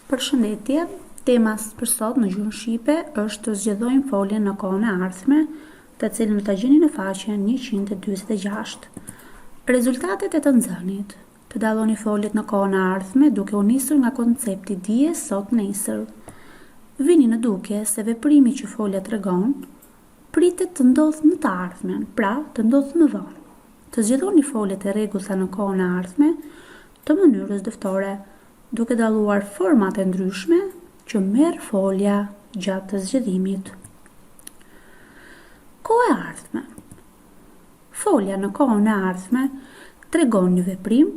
Përshëndetje, tema për sot në gjuhën shqipe është të zgjedhojmë foljen në kohën e ardhme, të cilën ta gjeni në faqen 146. Rezultatet e të nxënit. Të dalloni foljet në kohën e ardhme duke u nisur nga koncepti dijes sot nesër. Vini në duke se veprimi që folja tregon pritet të ndodhë në të ardhmen, pra të ndodhë më vonë. Të zgjedhoni foljet e rregullta në kohën e ardhme të mënyrës dëftore, duke dalluar format e ndryshme që merr folja gjatë të zgjedhimit. Kohë e ardhme. Folja në kohën e ardhme tregon një veprim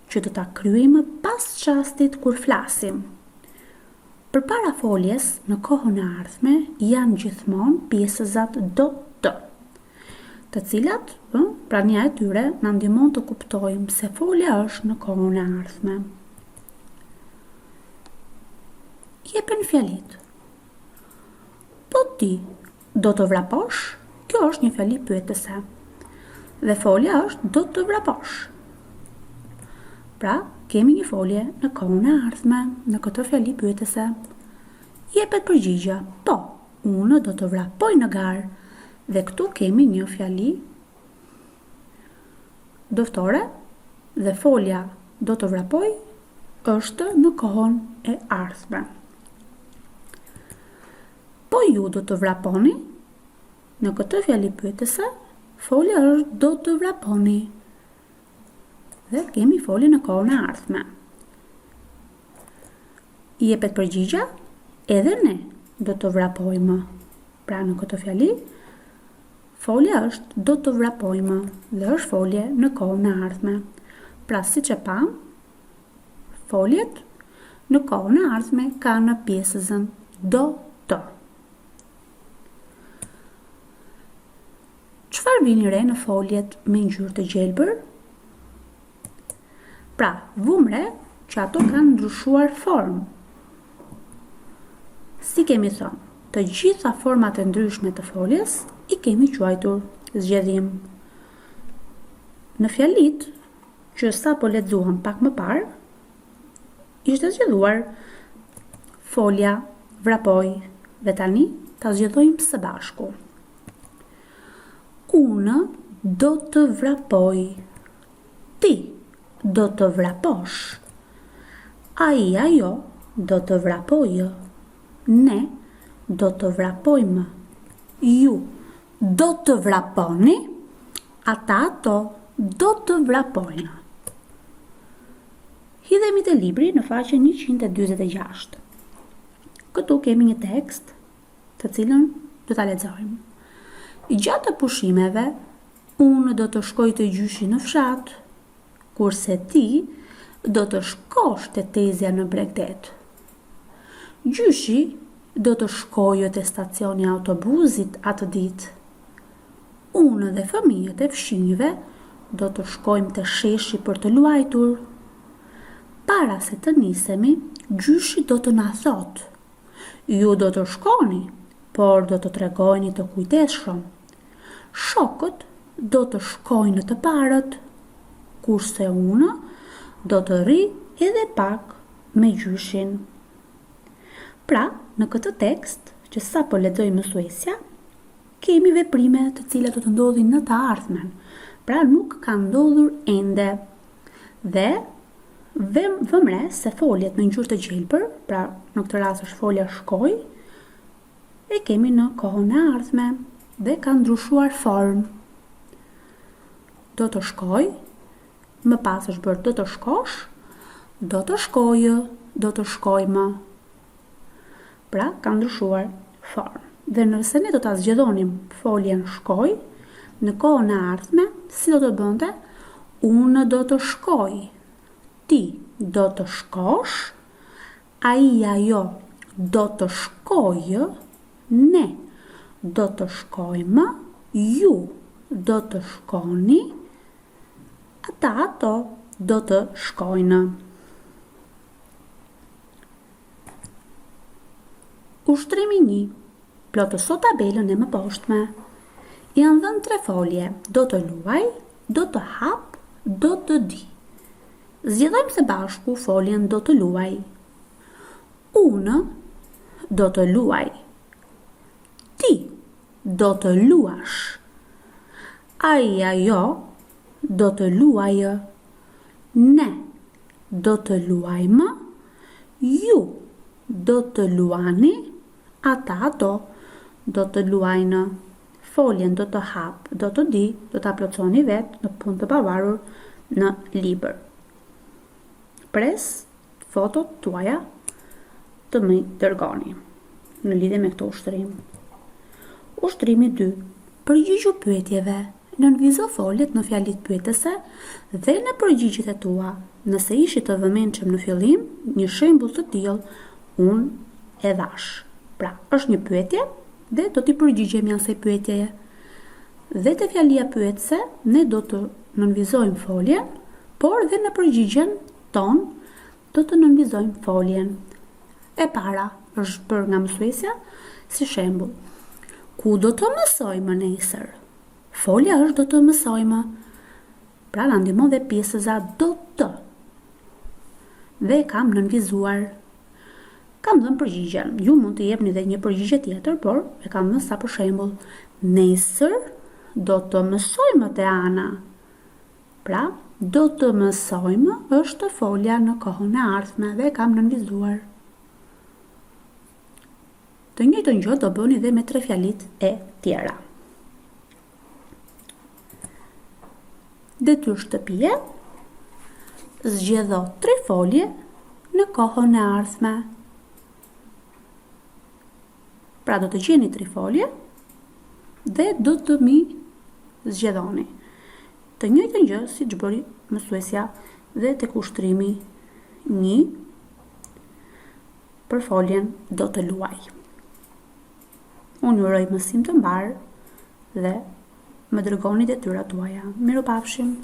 që do ta kryejmë pas çastit kur flasim. Përpara foljes në kohën e ardhme janë gjithmonë pjesëzat do të, të cilat, prania e tyre na ndihmon të kuptojmë se folja është në kohën e ardhme. Jepen fjalit. Po ti do të vraposh? Kjo është një fjali pyetëse. Dhe folja është do të vraposh. Pra, kemi një folje në kohën e ardhme, në këtë fjali pyetëse. Jepet përgjigja. Po, unë do të vrapoj në garë. Dhe këtu kemi një fjali dëftore dhe folja do të vrapoj është në kohën e ardhme. Po ju do të vraponi? Në këtë fjali pyetëse, folja është do të vraponi. Dhe kemi folje në kohën e ardhme. Jepet përgjigja, edhe ne do të vrapojmë. Pra në këtë fjali, folja është do të vrapojmë dhe është folje në kohën e ardhme. Pra siç e pam, foljet në kohën e ardhme kanë në pjesëzën do të. Çfarë vini re në foljet me ngjyrë të gjelbër? Pra, vumre që ato kanë ndryshuar formë. Si kemi thënë, të gjitha format e ndryshme të foljes i kemi quajtur zgjedhim. Në fjalit që sapo lexuam pak më parë, ishte zgjedhuar folja vrapoj dhe tani ta zgjedhojmë së bashku. Unë do të vrapoj. Ti do të vraposh. Ai ajo do të vrapojë. Ne do të vrapojmë. Ju do të vraponi. Ata ato do të vrapojnë. Hidhemi te libri në faqen 146. Këtu kemi një tekst të cilën do ta lexojmë. Gjatë pushimeve, unë do të shkoj të gjyshi në fshat, kurse ti do të shkosh te tezja në Bregdet. Gjyshi do të shkojë te stacioni autobusit atë ditë. Unë dhe fëmijët e fshinjve do të shkojmë te sheshi për të luajtur. Para se të nisemi, gjyshi do të na thotë: ju do të shkoni, por do të tregojni të kujtesshëm. Shokët do të shkojnë të parët, kurse unë do të rri edhe pak me gjyshin. Pra, në këtë tekst që sapo lexoi mësuesja, kemi veprime të cilat do të ndodhin në të ardhmen. Pra, nuk ka ndodhur ende. Dhe vëmre se foljet në ngjyrë të gjelbër, pra në këtë rast është folja shkoj, e kemi në kohën e ardhme dhe ka ndryshuar formë. Do të shkoj, më pas është bërë do të shkosh, do të shkojë, do të shkojmë. Pra, ka ndryshuar formë. Dhe nëse ne do ta zgjedhonim foljen shkoj, në kohën e ardhme, si do të bënte? Unë do të shkoj, ti do të shkosh, ai ajo do të shkojë, ne do të shkojmë, ju do të shkoni, ata ato do të shkojnë. Ushtrimi 1. Plotëso tabelën e mëposhtme. Janë dhënë 3 folje: do të luaj, do të hap, do të di. Zgjedhojmë së bashku foljen do të luaj. Unë do të luaj. Ti do të luash. Ai ajo do të luajë. Ne do të luajmë. Ju do të luani. Ata ato do të luajnë. Foljen do të hap, do të di, do të plotësoni vetë në punë të pavarur në libër. Pres fotot tuaja të më dërgoni në lidhje me këto ushtrim. Ushtrimi 2. Përgjigju pyetjeve. Nënvizo foljet në fjalit pyetëse dhe në përgjigjet e tua. Nëse ishit të vëmendshëm në fillim, një shembull të tillë unë e dhash. Pra, është një pyetje dhe do t'i përgjigjemi asaj pyetjeje. Dhe te fjalia pyetëse, ne do të nënvizojmë foljen, por dhe në përgjigjen ton do të nënvizojmë foljen. E para është për nga mësuesja si shembull. Ku do të mësojmë nesër? Folja është do të mësojmë. Pra na ndihmon dhe pjesëza do të. Dhe kam nënvizuar. Kam dhënë përgjigjen. Ju mund të jepni dhe një përgjigje tjetër, por e kam dhënë sa për shembull. Nesër do të mësojmë te Ana. Pra, do të mësojmë është folja në kohën e ardhme dhe kam nënvizuar. Të njëjtën gjë do bëni dhe me 3 fjalit e tjera. Detyrë shtëpie, zgjedho 3 folje në kohën e ardhme. Pra do të gjeni 3 folje dhe do të mi zgjedhoni. Të njëjtën gjë si që bëri mësuesja dhe tek ushtrimi 1 për foljen do të luaj. Unë uroj mësim të mbar dhe më dërgoni detyrat tuaja. Mirupafshim.